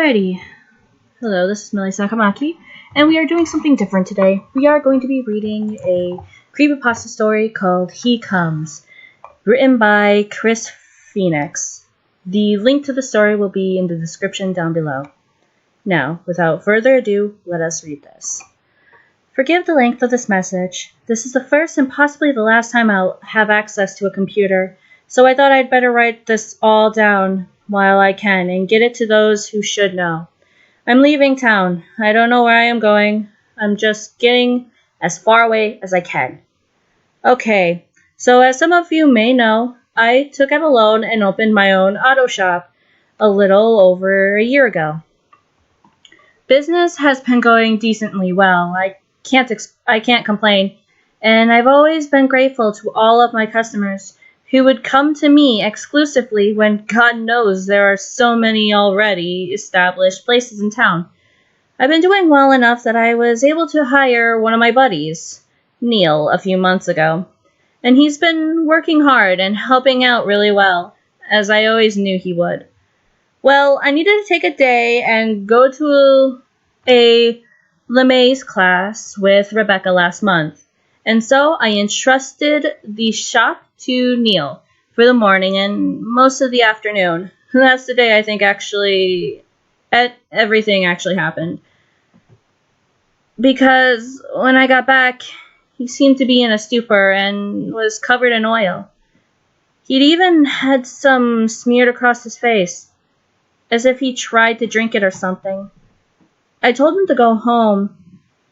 Alrighty. Hello, this is Sakamaki, and we are doing something different today. We are going to be reading a creepypasta story called He Comes, written by Chris Phoenix. The link to the story will be in the description down below. Now, without further ado, let us read this. Forgive the length of this message. This is the first and possibly the last time I'll have access to a computer, so I thought I'd better write this all down while I can and get it to those who should know. I'm leaving town. I don't know where I am going. I'm just getting as far away as I can. Okay, so as some of you may know, I took out a loan and opened my own auto shop a little over a year ago. Business has been going decently well. I can't complain, and I've always been grateful to all of my customers who would come to me exclusively when God knows there are so many already established places in town. I've been doing well enough that I was able to hire one of my buddies, Neil, a few months ago, and he's been working hard and helping out really well, as I always knew he would. Well, I needed to take a day and go to a LeMay's class with Rebecca last month, and so I entrusted the shop to Neil for the morning and most of the afternoon. That's the day I think everything actually happened. Because when I got back, he seemed to be in a stupor and was covered in oil. He'd even had some smeared across his face, as if he tried to drink it or something. I told him to go home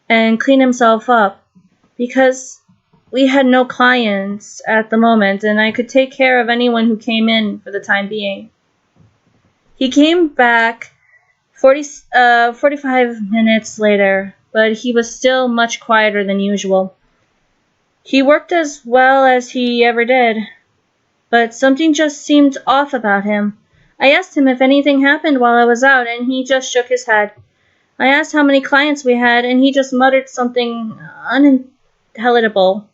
and clean himself up, because we had no clients at the moment, and I could take care of anyone who came in for the time being. He came back 45 minutes later, but he was still much quieter than usual. He worked as well as he ever did, but something just seemed off about him. I asked him if anything happened while I was out, and he just shook his head. I asked how many clients we had, and he just muttered something unintelligible.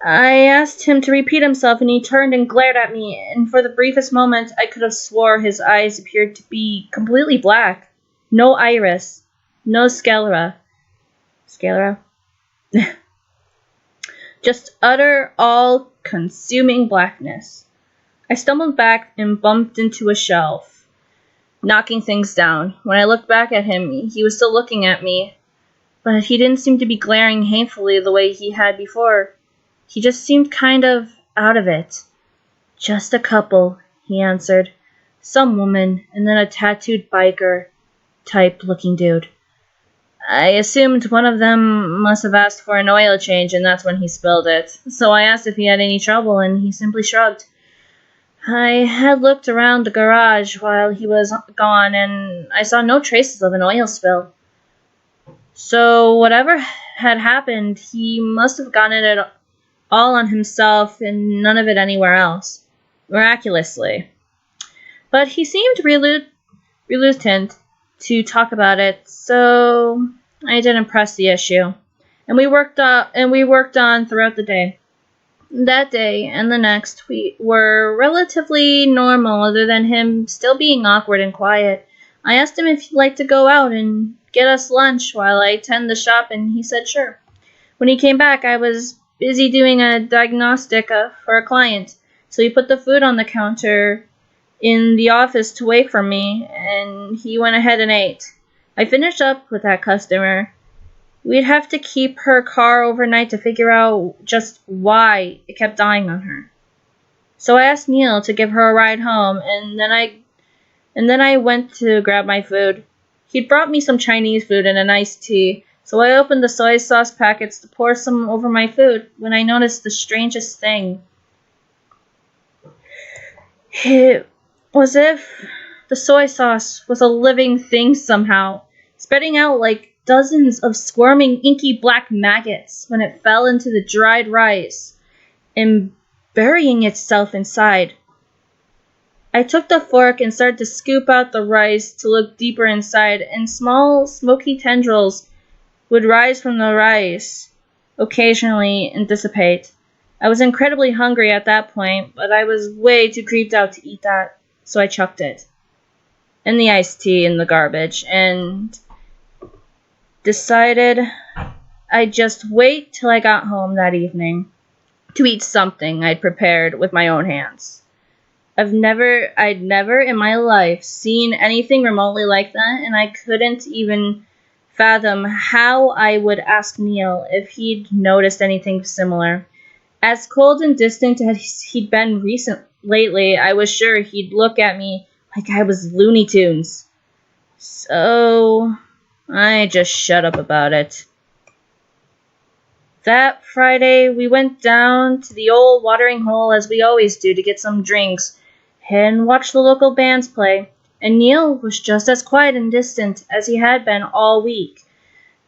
I asked him to repeat himself, and he turned and glared at me, and for the briefest moment I could have swore his eyes appeared to be completely black. No iris. No sclera. Sclera? Just utter, all-consuming blackness. I stumbled back and bumped into a shelf, knocking things down. When I looked back at him, he was still looking at me, but he didn't seem to be glaring hatefully the way he had before. He just seemed kind of out of it. Just a couple, he answered. Some woman, and then a tattooed biker type looking dude. I assumed one of them must have asked for an oil change, and that's when he spilled it. So I asked if he had any trouble, and he simply shrugged. I had looked around the garage while he was gone, and I saw no traces of an oil spill. So whatever had happened, he must have gotten it all on himself and none of it anywhere else. Miraculously. But he seemed reluctant to talk about it, so I didn't press the issue. And we worked on throughout the day. That day and the next we were relatively normal, other than him still being awkward and quiet. I asked him if he'd like to go out and get us lunch while I tend the shop, and he said sure. When he came back, I was busy doing a diagnostic for a client, so he put the food on the counter in the office to wait for me, and he went ahead and ate. I finished up with that customer. We'd have to keep her car overnight to figure out just why it kept dying on her. So I asked Neil to give her a ride home, and then I went to grab my food. He'd brought me some Chinese food and an iced tea, so I opened the soy sauce packets to pour some over my food when I noticed the strangest thing. It was as if the soy sauce was a living thing somehow, spreading out like dozens of squirming inky black maggots when it fell into the dried rice and burying itself inside. I took the fork and started to scoop out the rice to look deeper inside, and small smoky tendrils would rise from the rice occasionally and dissipate. I was incredibly hungry at that point, but I was way too creeped out to eat that, so I chucked it. and the iced tea in the garbage, and decided I'd just wait till I got home that evening to eat something I'd prepared with my own hands. I'd never in my life seen anything remotely like that, and I couldn't even fathom how I would ask Neil if he'd noticed anything similar. As cold and distant as he'd been lately, I was sure he'd look at me like I was Looney Tunes. So I just shut up about it. That Friday, we went down to the old watering hole as we always do to get some drinks and watch the local bands play, and Neil was just as quiet and distant as he had been all week.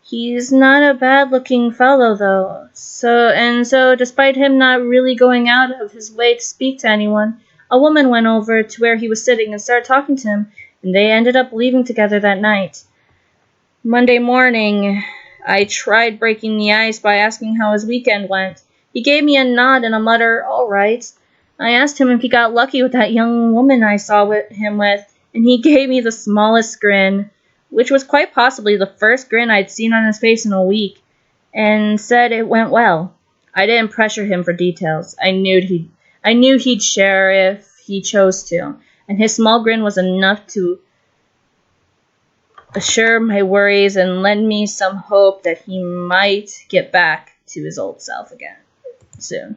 He's not a bad-looking fellow, though, so despite him not really going out of his way to speak to anyone, a woman went over to where he was sitting and started talking to him, and they ended up leaving together that night. Monday morning, I tried breaking the ice by asking how his weekend went. He gave me a nod and a mutter, "All right." I asked him if he got lucky with that young woman I saw him with, and he gave me the smallest grin, which was quite possibly the first grin I'd seen on his face in a week, and said it went well. I didn't pressure him for details. I knew he'd share if he chose to, and his small grin was enough to assure my worries and lend me some hope that he might get back to his old self again soon.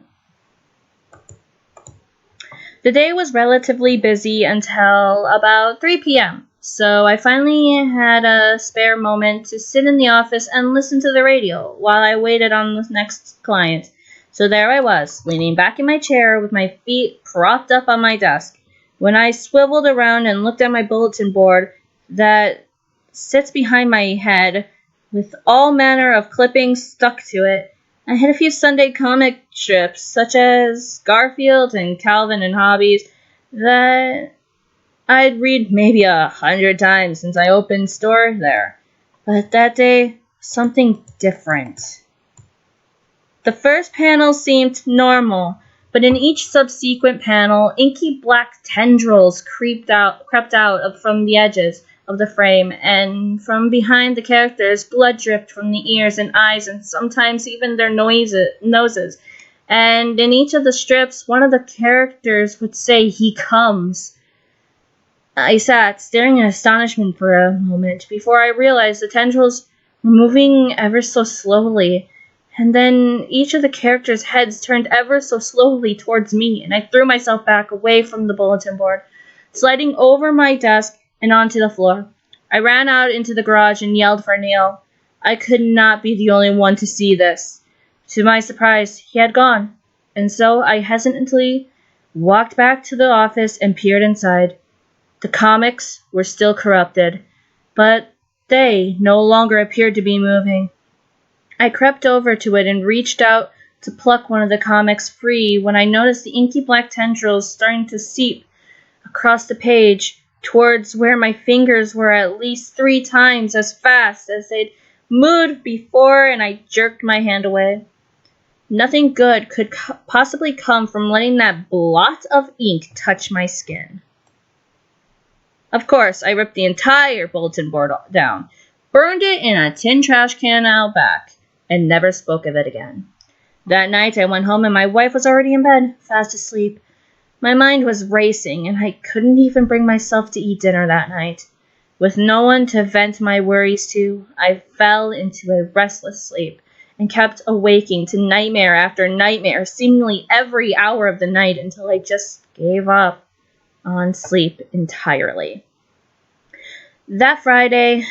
The day was relatively busy until about 3 p.m., so I finally had a spare moment to sit in the office and listen to the radio while I waited on the next client. So there I was, leaning back in my chair with my feet propped up on my desk, when I swiveled around and looked at my bulletin board that sits behind my head with all manner of clippings stuck to it. I had a few Sunday comic strips, such as Garfield and Calvin and Hobbies, that I'd read maybe 100 times since I opened store there. But that day, something different. The first panel seemed normal, but in each subsequent panel, inky black tendrils crept out from the edges of the frame, and from behind the characters, blood dripped from the ears and eyes, and sometimes even their noses. And in each of the strips, one of the characters would say, "He comes." I sat, staring in astonishment for a moment, before I realized the tendrils were moving ever so slowly, and then each of the characters' heads turned ever so slowly towards me, and I threw myself back away from the bulletin board, sliding over my desk and onto the floor. I ran out into the garage and yelled for Neil. I could not be the only one to see this. To my surprise, he had gone, and so I hesitantly walked back to the office and peered inside. The comics were still corrupted, but they no longer appeared to be moving. I crept over to it and reached out to pluck one of the comics free when I noticed the inky black tendrils starting to seep across the page towards where my fingers were at least 3 times as fast as they'd moved before, and I jerked my hand away. Nothing good could possibly come from letting that blot of ink touch my skin. Of course, I ripped the entire bulletin board down, burned it in a tin trash can out back, and never spoke of it again. That night I went home and my wife was already in bed, fast asleep. My mind was racing, and I couldn't even bring myself to eat dinner that night. With no one to vent my worries to, I fell into a restless sleep and kept awaking to nightmare after nightmare, seemingly every hour of the night, until I just gave up on sleep entirely. That Friday,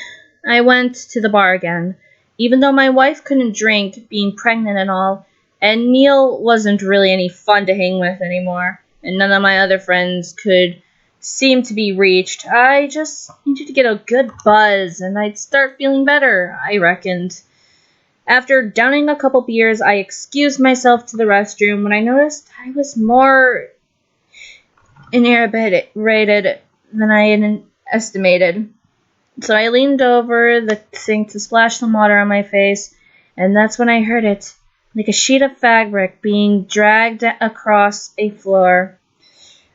I went to the bar again, even though my wife couldn't drink, being pregnant and all, and Neil wasn't really any fun to hang with anymore, and none of my other friends could seem to be reached. I just needed to get a good buzz, and I'd start feeling better, I reckoned. After downing a couple beers, I excused myself to the restroom when I noticed I was more inebriated than I had estimated. So I leaned over the sink to splash some water on my face, and that's when I heard it, like a sheet of fabric being dragged across a floor.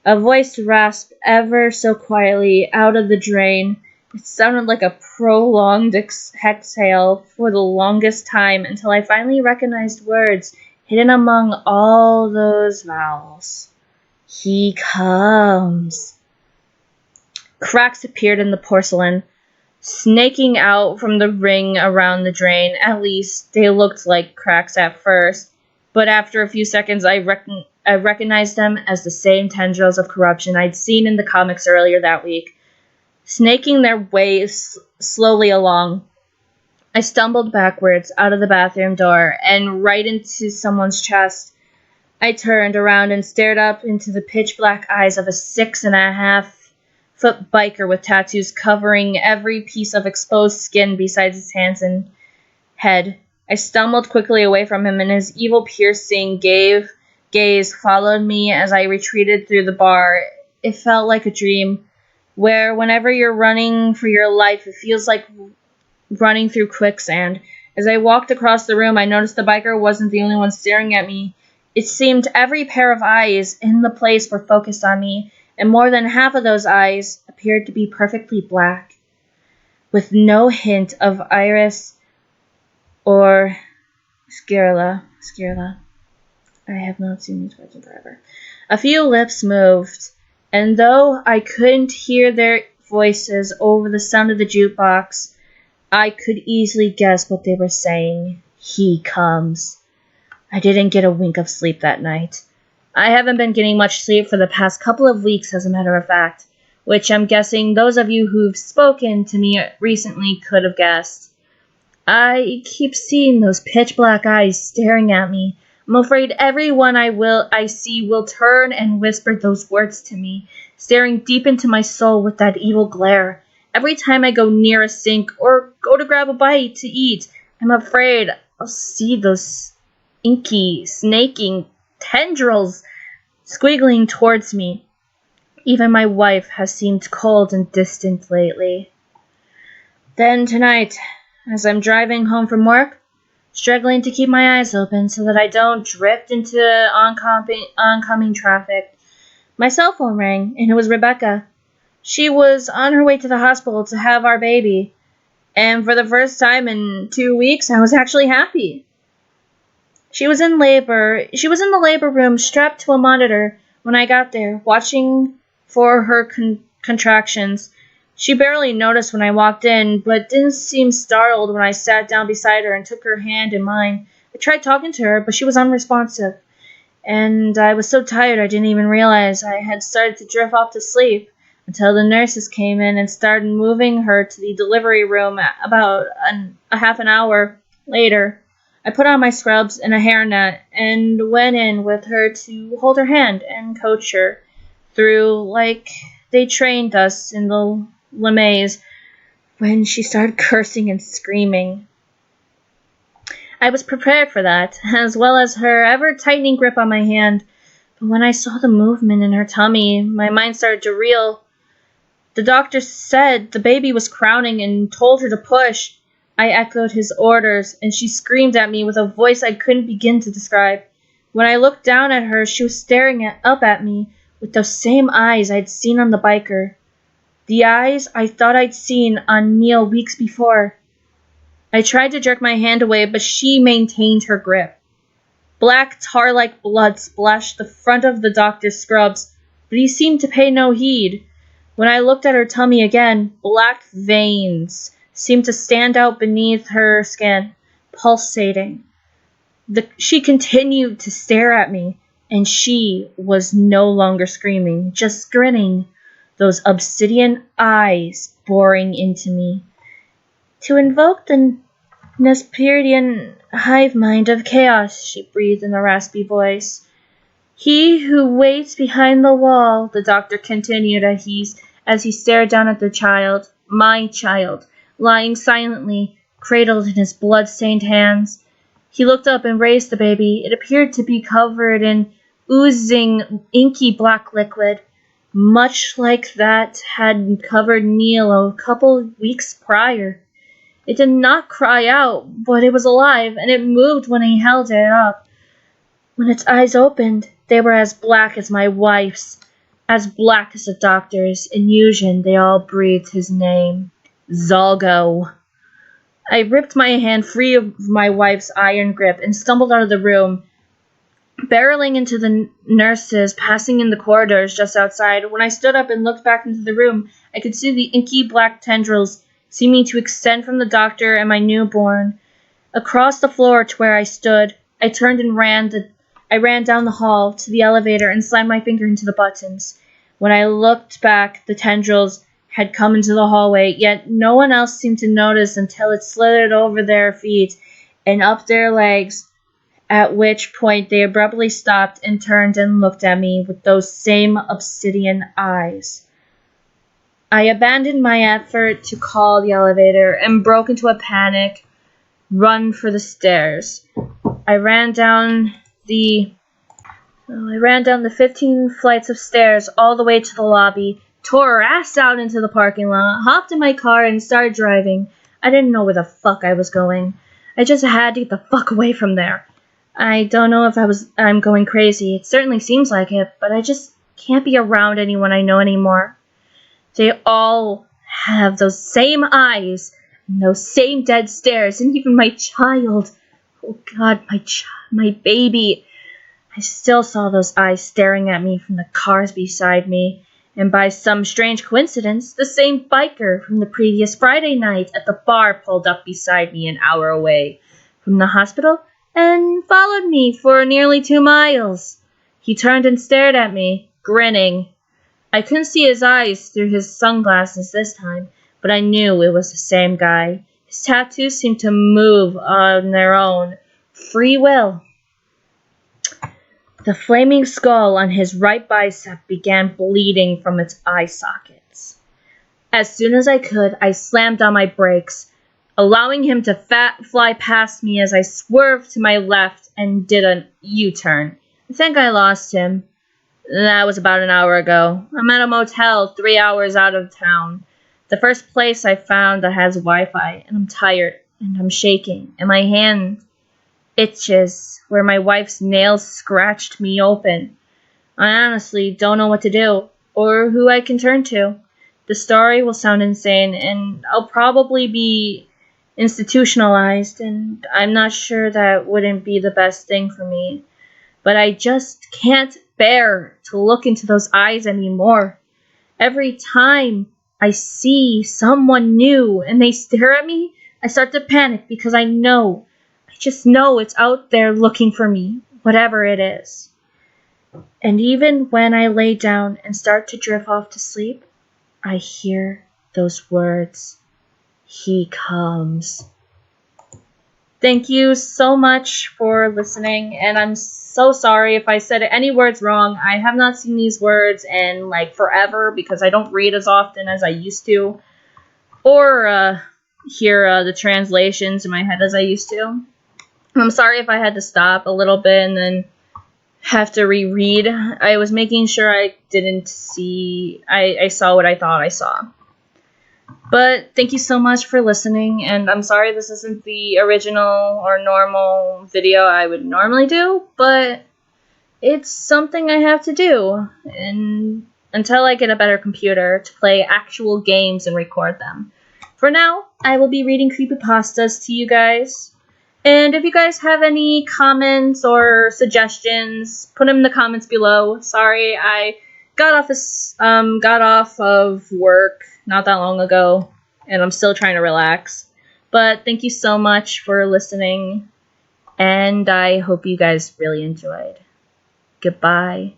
A voice rasped ever so quietly out of the drain. It sounded like a prolonged exhale for the longest time until I finally recognized words hidden among all those vowels. He comes. Cracks appeared in the porcelain, snaking out from the ring around the drain. At least they looked like cracks at first, but after a few seconds I recognized them as the same tendrils of corruption I'd seen in the comics earlier that week, snaking their way slowly along. I stumbled backwards out of the bathroom door and right into someone's chest. I turned around and stared up into the pitch-black eyes of a 6.5-foot biker with tattoos covering every piece of exposed skin besides his hands and head. I stumbled quickly away from him, and his evil, piercing gaze followed me as I retreated through the bar. It felt like a dream, where whenever you're running for your life, it feels like running through quicksand. As I walked across the room, I noticed the biker wasn't the only one staring at me. It seemed every pair of eyes in the place were focused on me, and more than half of those eyes appeared to be perfectly black, with no hint of iris or sclera. I have not seen these words in forever. A few lips moved, and though I couldn't hear their voices over the sound of the jukebox, I could easily guess what they were saying. He comes. I didn't get a wink of sleep that night. I haven't been getting much sleep for the past couple of weeks, as a matter of fact, which I'm guessing those of you who've spoken to me recently could have guessed. I keep seeing those pitch-black eyes staring at me. I'm afraid everyone I see will turn and whisper those words to me, staring deep into my soul with that evil glare. Every time I go near a sink or go to grab a bite to eat, I'm afraid I'll see those inky, snaking tendrils squiggling towards me. Even my wife has seemed cold and distant lately. Then tonight, as I'm driving home from work, struggling to keep my eyes open so that I don't drift into oncoming traffic, my cell phone rang, and it was Rebecca. She was on her way to the hospital to have our baby, and for the first time in 2 weeks, I was actually happy. She was in labor. She was in the labor room, strapped to a monitor when I got there, watching for her contractions. She barely noticed when I walked in, but didn't seem startled when I sat down beside her and took her hand in mine. I tried talking to her, but she was unresponsive, and I was so tired I didn't even realize I had started to drift off to sleep until the nurses came in and started moving her to the delivery room about a half an hour later. I put on my scrubs and a hairnet and went in with her to hold her hand and coach her through like they trained us in the limaze when she started cursing and screaming. I was prepared for that, as well as her ever-tightening grip on my hand, but when I saw the movement in her tummy, my mind started to reel. The doctor said the baby was crowning and told her to push. I echoed his orders, and she screamed at me with a voice I couldn't begin to describe. When I looked down at her, she was staring up at me with those same eyes I'd seen on the biker. The eyes I thought I'd seen on Neil weeks before. I tried to jerk my hand away, but she maintained her grip. Black tar-like blood splashed the front of the doctor's scrubs, but he seemed to pay no heed. When I looked at her tummy again, black veins seemed to stand out beneath her skin, pulsating. She continued to stare at me, and she was no longer screaming, just grinning, those obsidian eyes boring into me. To invoke the Nesperian hive mind of chaos, she breathed in a raspy voice. He who waits behind the wall, the doctor continued as he stared down at the child, my child, lying silently, cradled in his blood-stained hands. He looked up and raised the baby. It appeared to be covered in oozing, inky black liquid, much like that had covered Neil a couple weeks prior. It did not cry out, but it was alive, and it moved when he held it up. When its eyes opened, they were as black as my wife's. as black as the doctors. In unison, they all breathed his name. Zalgo. I ripped my hand free of my wife's iron grip and stumbled out of the room, barreling into the nurses passing in the corridors just outside. When I stood up and looked back into the room, I could see the inky black tendrils seeming to extend from the doctor and my newborn. Across the floor to where I stood, I turned and I ran down the hall to the elevator and slammed my finger into the buttons. When I looked back, the tendrils had come into the hallway, yet no one else seemed to notice until it slithered over their feet and up their legs, at which point they abruptly stopped and turned and looked at me with those same obsidian eyes. I abandoned my effort to call the elevator and broke into a panic run for the stairs. I ran down the 15 flights of stairs all the way to the lobby, tore her ass out into the parking lot, hopped in my car, and started driving. I didn't know where the fuck I was going. I just had to get the fuck away from there. I don't know if I'm going crazy. It certainly seems like it, but I just can't be around anyone I know anymore. They all have those same eyes and those same dead stares, and even my child. Oh God, my baby. I still saw those eyes staring at me from the cars beside me, and by some strange coincidence, the same biker from the previous Friday night at the bar pulled up beside me an hour away from the hospital and followed me for nearly 2 miles. He turned and stared at me, grinning. I couldn't see his eyes through his sunglasses this time, but I knew it was the same guy. His tattoos seemed to move on their own free will. The flaming skull on his right bicep began bleeding from its eye sockets. As soon as I could, I slammed on my brakes, allowing him to fly past me as I swerved to my left and did a U-turn. I think I lost him. That was about an hour ago. I'm at a motel 3 hours out of town. The first place I found that has Wi-Fi, and I'm tired, and I'm shaking, and my hand itches where my wife's nails scratched me open. I honestly don't know what to do, or who I can turn to. The story will sound insane, and I'll probably be institutionalized, and I'm not sure that wouldn't be the best thing for me. But I just can't bear to look into those eyes anymore. Every time I see someone new and they stare at me, I start to panic because I just know it's out there looking for me, whatever it is. And even when I lay down and start to drift off to sleep, I hear those words. He comes. Thank you so much for listening, and I'm so sorry if I said any words wrong. I have not seen these words in forever because I don't read as often as I used to, or hear the translations in my head as I used to. I'm sorry if I had to stop a little bit and then have to reread. I was making sure I saw what I thought I saw. But thank you so much for listening, and I'm sorry this isn't the original or normal video I would normally do, but it's something I have to do, and until I get a better computer to play actual games and record them. For now, I will be reading creepypastas to you guys, and if you guys have any comments or suggestions, put them in the comments below. Sorry, I got off of work not that long ago, and I'm still trying to relax. But thank you so much for listening, and I hope you guys really enjoyed. Goodbye.